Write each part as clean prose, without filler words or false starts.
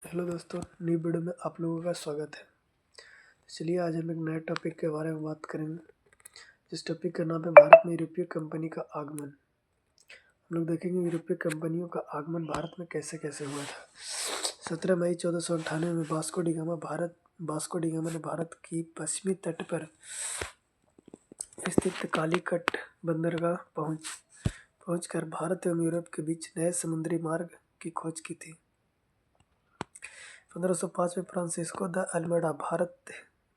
Hello दोस्तों, नई video में आप लोगों का स्वागत है। चलिए आज हम एक नए टॉपिक के बारे में बात करेंगे। जिस टॉपिक का नाम है भारत में यूरोपीय कंपनी का आगमन। हम लोग देखेंगे यूरोपीय कंपनियों का आगमन भारत में कैसे कैसे हुआ था। 17 मई 1498 में वास्को डी गामा ने भारत की पश्चिमी तट पर स्थित कालीकट बंदरगाह पहुंचकर भारत एवं यूरोप के बीच नए समुद्री मार्ग की खोज की थी। 1505 में फ्रांसिस्को द अल्मेडा भारत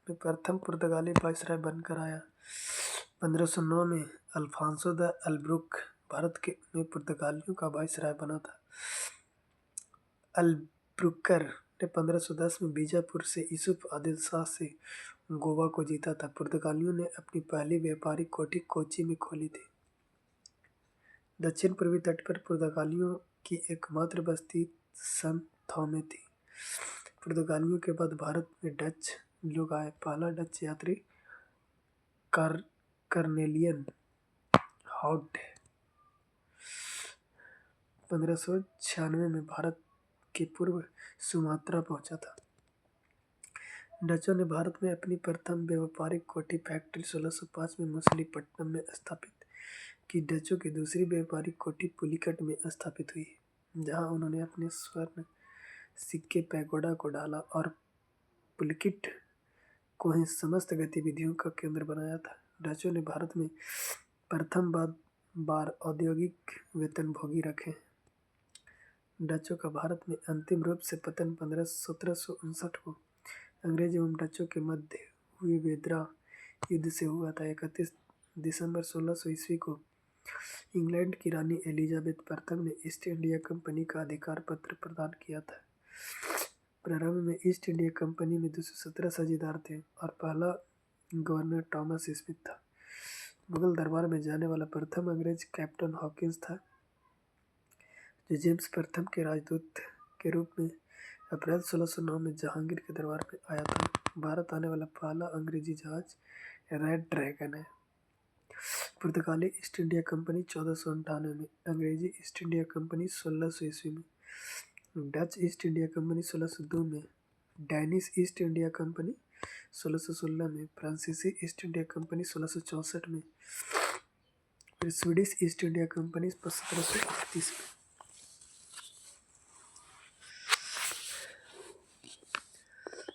में प्रथम पुर्तगाली वायसराय बनकर आया। 1509 में अल्फांसो द अल्ब्रुक भारत में पुर्तगालियों का वायसराय बना था। अल्ब्रुकर ने 1510 में बीजापुर से यूसुफ आदिल शाह से गोवा को जीता था। पुर्तगालियों ने अपनी पहली व्यापारिक कोठी कोच्चि में खोली थी। दक्षिण पूर्वी तट पर पुर्तगालियों की एकमात्र बस्ती सन थोमे थी। पुर्तगालियों के बाद भारत में डच लोग आए। पहला डच यात्री कर्नेलियन हॉट 1596 में भारत के पूर्व सुमात्रा पहुंचा था। डचों ने भारत में अपनी प्रथम व्यापारिक कोठी फैक्ट्री 1605 में मछलीपट्टनम में स्थापित की। डचों की दूसरी व्यापारिक कोठी पुलिकट में स्थापित हुई, जहां उन्होंने अपने स्वर्ण सिक्के पैगोडा को डाला और पुलिकिट को ही समस्त गतिविधियों का केंद्र बनाया था। डचों ने भारत में प्रथम बार औद्योगिक वेतनभोगी रखे। डचों का भारत में अंतिम रूप से पतन 1759 को अंग्रेज एवं डचों के मध्य हुए वेदरा युद्ध से हुआ था। 31 दिसंबर 1600 ईस्वी को इंग्लैंड की रानी एलिजाबेथ प्रथम ने ईस्ट इंडिया कंपनी का अधिकार पत्र प्रदान किया था। प्रारंभ में ईस्ट इंडिया कंपनी में 217 साझेदार थे और पहला गवर्नर थॉमस स्मिथ था। मुगल दरबार में जाने वाला प्रथम अंग्रेज कैप्टन हॉकिंस था, जो जेम्स प्रथम के राजदूत के रूप में अप्रैल 1609 में जहांगीर के दरबार में आया था। भारत आने वाला पहला अंग्रेजी जहाज रेड ड्रैगन है। पुर्तगाली ईस्ट इंडिया कंपनी 1498 में, अंग्रेजी ईस्ट इंडिया कंपनी 1600 ईस्वी में, डच ईस्ट इंडिया कंपनी 1602 में, डैनिश ईस्ट इंडिया कंपनी 1616 में, फ्रांसीसी ईस्ट इंडिया कंपनी 1664 में, फिर स्वीडिश ईस्ट इंडिया कंपनी 1731 में।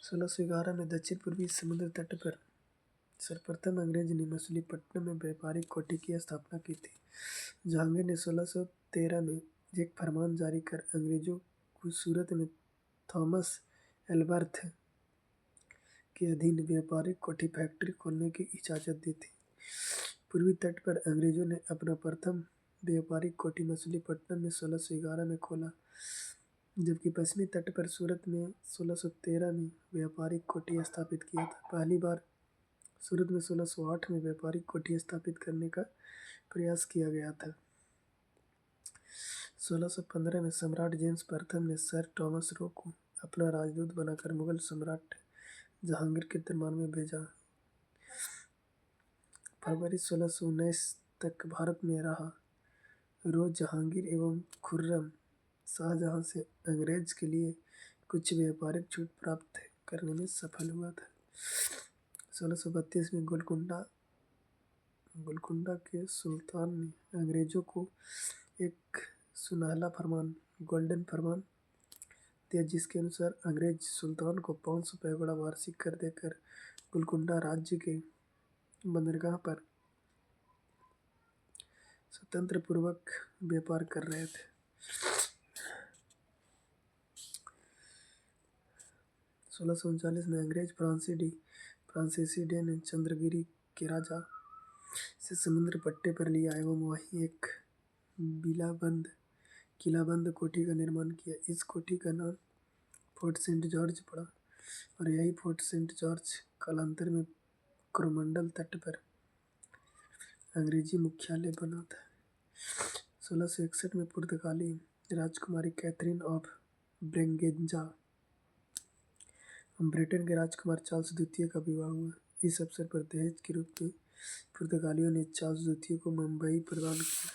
1611 में दक्षिण पूर्वी समुद्र तट पर सर्वप्रथम अंग्रेज ने मछलीपट्टनम में व्यापारिक कोठी की स्थापना की थी। जहांगीर ने 1613 में एक फरमान जारी कर अंग्रेजों को सूरत में थॉमस एल्बर्थ के अधीन व्यापारिक कोठी फैक्ट्री खोलने की इजाज़त दी थी। पूर्वी तट पर अंग्रेजों ने अपना प्रथम व्यापारिक कोठी मछलीपट्टनम में 1611 में खोला, जबकि पश्चिमी तट पर सूरत में 1613 में व्यापारिक कोठी स्थापित किया था। पहली बार सूरत में 1608 में व्यापारिक कोठी स्थापित करने का प्रयास किया गया था। 1615 में सम्राट जेम्स प्रथम ने सर टॉमस रो को अपना राजदूत बनाकर मुगल सम्राट जहांगीर के दरबार में भेजा। फरवरी 1619 तक भारत में रहा। रो जहांगीर एवं खुर्रम शाहजहां से अंग्रेज के लिए कुछ व्यापारिक छूट प्राप्त करने में सफल हुआ था। 1632 में गोलकुंडा के सुल्तान ने अंग्रेजों को एक सुनहला फरमान, गोल्डन फरमान दिया, जिसके अनुसार अंग्रेज सुल्तान को 500 पैगोडा वार्षिक कर देकर गोलकुंडा राज्य के बंदरगाह पर स्वतंत्र पूर्वक व्यापार कर रहे थे। 1639 में अंग्रेज फ्रांसीसी डे ने चंद्रगिरी के राजा से समुद्र पट्टे पर लिया एवं वहीं एक किलाबंद कोठी का निर्माण किया। इस कोठी का नाम फोर्ट सेंट जॉर्ज पड़ा और यही फोर्ट सेंट जॉर्ज कालांतर में कोरोमंडल तट पर अंग्रेजी मुख्यालय बना था। 1661 में पुर्तगाली राजकुमारी कैथरीन ऑफ ब्रेगेंजा ब्रिटेन के राजकुमार चार्ल्स द्वितीय का विवाह हुआ। इस अवसर पर दहेज के रूप में पुर्तगालियों ने चार्ल्स द्वितीय को मुंबई प्रदान किया।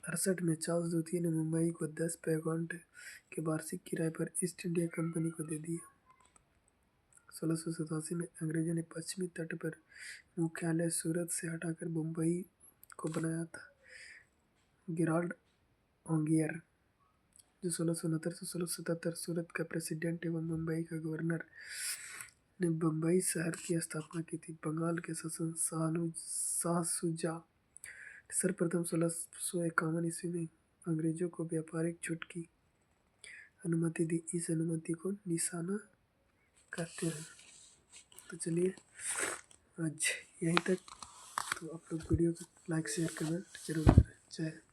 1968 में चार्ल्स द्वितीय ने मुंबई को 10 पैगॉन्ड के वार्षिक किराए पर ईस्ट इंडिया कंपनी को दे दिया। 1687 में अंग्रेजों ने पश्चिमी तट पर मुख्यालय सूरत से हटाकर मुंबई को बनाया था। गेराल्ड ओंगियर, जो 1669 से 1677 सूरत का प्रेसिडेंट एवं मुंबई का गवर्नर, ने बम्बई शहर की स्थापना की थी। बंगाल के शासक शाह शुजा सर्वप्रथम 1651 ईस्वी में अंग्रेजों को व्यापारिक छूट की अनुमति दी। इस अनुमति को निशाना कहते हैं। तो चलिए आज यहीं तक। तो आप लोग वीडियो को लाइक शेयर कमेंट जरूर करें। जय